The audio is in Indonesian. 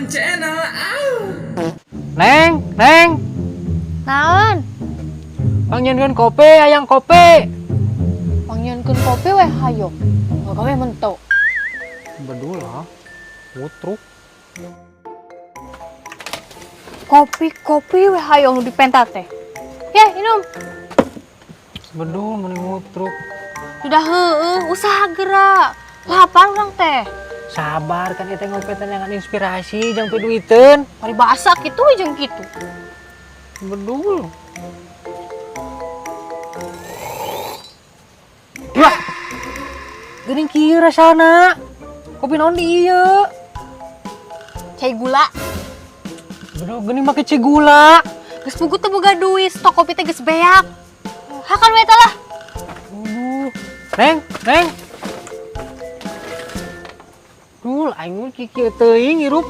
Sultan Channel. Neng, Neng, Naon? panggilkan kopi, ayang kopi. Panggilkeun kopi weh hayo. Gawe mentok. Bedul lah, mutruk. Kopi weh hayo nu dipentat teh. Ya, minum. Bedul mending mutruk. Sudah usaha gerak. Lapar urang teh. Sabar kan kita ngopi dengan inspirasi, jangan peduiten. Mari bahasa kitu jeung kitu. Bedul. Wah, geuning kieu rasana. Kopi naon di ieu? Cai gula. Bedul geuning make cai gula. Geus pugu teu boga duit, stok kopi teh geus beak. Hakan we teh lah. Neng, Neng. Dul, aing mah kieu teuing hirup.